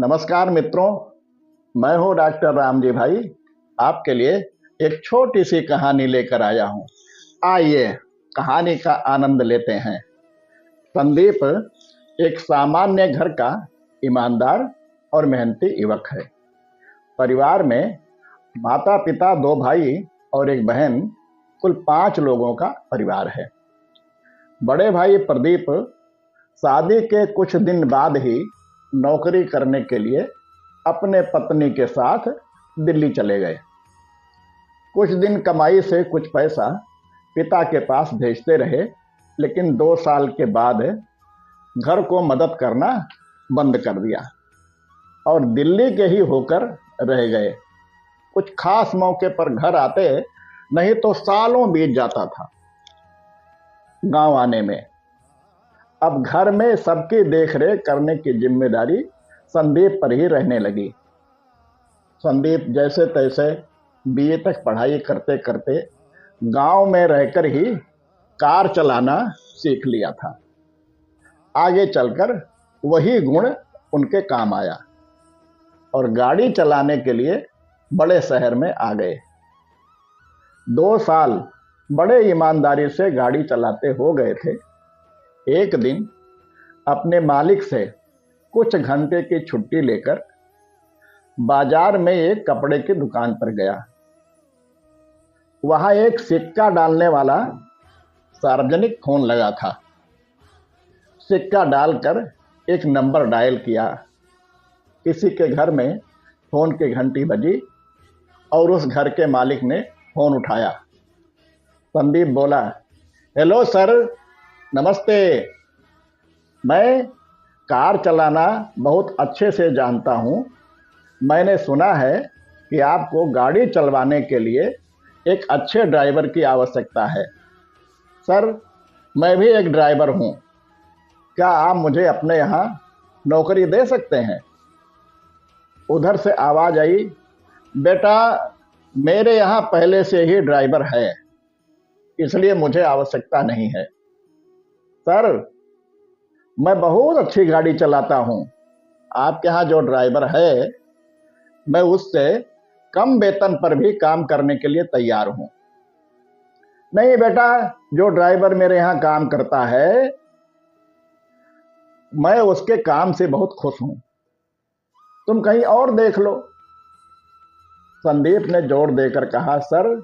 नमस्कार मित्रों, मैं हूं डॉक्टर राम जी भाई। आपके लिए एक छोटी सी कहानी लेकर आया हूं। आइए कहानी का आनंद लेते हैं। संदीप एक सामान्य घर का ईमानदार और मेहनती युवक है। परिवार में माता पिता, दो भाई और एक बहन, कुल 5 लोगों का परिवार है। बड़े भाई प्रदीप शादी के कुछ दिन बाद ही नौकरी करने के लिए अपने पत्नी के साथ दिल्ली चले गए। कुछ दिन कमाई से कुछ पैसा पिता के पास भेजते रहे, लेकिन 2 साल के बाद घर को मदद करना बंद कर दिया और दिल्ली के ही होकर रह गए। कुछ खास मौके पर घर आते, नहीं तो सालों बीत जाता था गांव आने में। अब घर में सबकी देखरेख करने की जिम्मेदारी संदीप पर ही रहने लगी। संदीप जैसे तैसे बीए तक पढ़ाई करते करते गांव में रहकर ही कार चलाना सीख लिया था। आगे चलकर वही गुण उनके काम आया और गाड़ी चलाने के लिए बड़े शहर में आ गए। 2 साल बड़े ईमानदारी से गाड़ी चलाते हो गए थे। एक दिन अपने मालिक से कुछ घंटे की छुट्टी लेकर बाजार में एक कपड़े की दुकान पर गया। वहां एक सिक्का डालने वाला सार्वजनिक फोन लगा था। सिक्का डालकर एक नंबर डायल किया। किसी के घर में फोन की घंटी बजी और उस घर के मालिक ने फोन उठाया। संदीप बोला, हेलो सर, नमस्ते। मैं कार चलाना बहुत अच्छे से जानता हूँ। मैंने सुना है कि आपको गाड़ी चलवाने के लिए एक अच्छे ड्राइवर की आवश्यकता है। सर, मैं भी एक ड्राइवर हूँ। क्या आप मुझे अपने यहाँ नौकरी दे सकते हैं? उधर से आवाज़ आई, बेटा, मेरे यहाँ पहले से ही ड्राइवर है, इसलिए मुझे आवश्यकता नहीं है। सर, मैं बहुत अच्छी गाड़ी चलाता हूँ। आपके यहाँ जो ड्राइवर है, मैं उससे कम वेतन पर भी काम करने के लिए तैयार हूँ। नहीं बेटा, जो ड्राइवर मेरे यहाँ काम करता है, मैं उसके काम से बहुत खुश हूँ। तुम कहीं और देख लो। संदीप ने जोर देकर कहा, सर,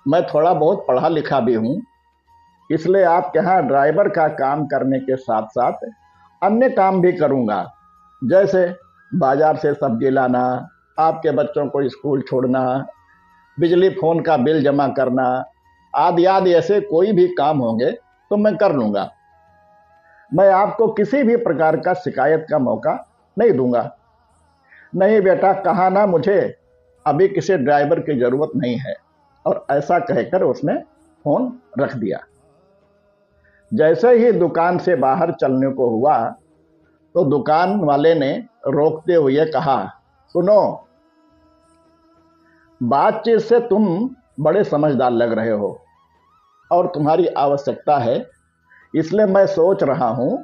मैं थोड़ा बहुत पढ़ा लिखा भी हूँ, इसलिए आपके यहाँ ड्राइवर का काम करने के साथ साथ अन्य काम भी करूँगा, जैसे बाजार से सब्जी लाना, आपके बच्चों को स्कूल छोड़ना, बिजली फोन का बिल जमा करना, आदि आदि ऐसे कोई भी काम होंगे तो मैं कर लूँगा। मैं आपको किसी भी प्रकार का शिकायत का मौका नहीं दूंगा। नहीं बेटा, कहा ना, मुझे अभी किसी ड्राइवर की ज़रूरत नहीं है। और ऐसा कहकर उसने फोन रख दिया। जैसे ही दुकान से बाहर चलने को हुआ तो दुकान वाले ने रोकते हुए कहा, सुनो, बातचीत से तुम बड़े समझदार लग रहे हो और तुम्हारी आवश्यकता है, इसलिए मैं सोच रहा हूं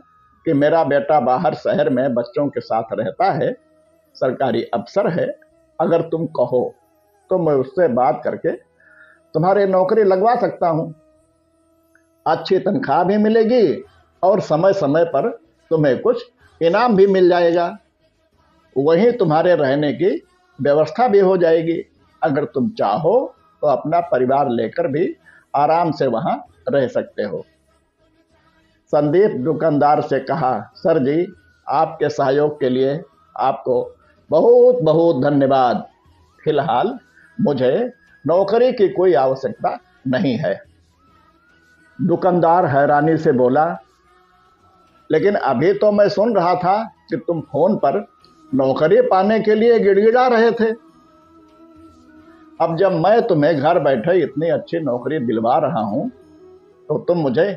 कि मेरा बेटा बाहर शहर में बच्चों के साथ रहता है, सरकारी अफसर है। अगर तुम कहो तो मैं उससे बात करके तुम्हारी नौकरी लगवा सकता हूं। अच्छी तनख्वाह भी मिलेगी और समय समय पर तुम्हें कुछ इनाम भी मिल जाएगा। वहीं तुम्हारे रहने की व्यवस्था भी हो जाएगी। अगर तुम चाहो तो अपना परिवार लेकर भी आराम से वहां रह सकते हो। संदीप दुकानदार से कहा, सर जी, आपके सहयोग के लिए आपको बहुत बहुत धन्यवाद। फिलहाल मुझे नौकरी की कोई आवश्यकता नहीं है। दुकानदार हैरानी से बोला, लेकिन अभी तो मैं सुन रहा था कि तुम फोन पर नौकरी पाने के लिए गिड़गिड़ा रहे थे। अब जब मैं तुम्हें घर बैठे इतनी अच्छी नौकरी दिलवा रहा हूं तो तुम मुझे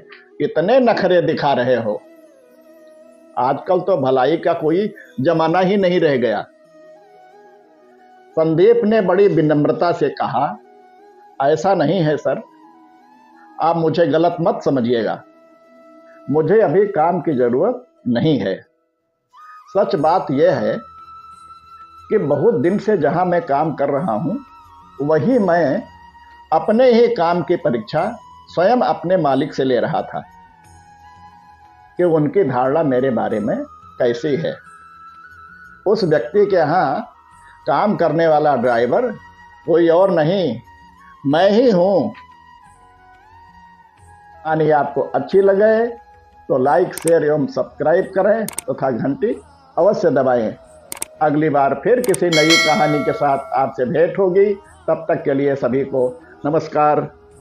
इतने नखरे दिखा रहे हो। आजकल तो भलाई का कोई जमाना ही नहीं रह गया। संदीप ने बड़ी विनम्रता से कहा, ऐसा नहीं है सर, आप मुझे गलत मत समझिएगा। मुझे अभी काम की जरूरत नहीं है। सच बात यह है कि बहुत दिन से जहां मैं काम कर रहा हूं, वही मैं अपने ही काम की परीक्षा स्वयं अपने मालिक से ले रहा था कि उनकी धारणा मेरे बारे में कैसी है। उस व्यक्ति के यहाँ काम करने वाला ड्राइवर कोई और नहीं, मैं ही हूं। कहानी आपको अच्छी लगे तो लाइक, शेयर एवं सब्सक्राइब करें तथा घंटी अवश्य दबाएं। अगली बार फिर किसी नई कहानी के साथ आपसे भेंट होगी। तब तक के लिए सभी को नमस्कार।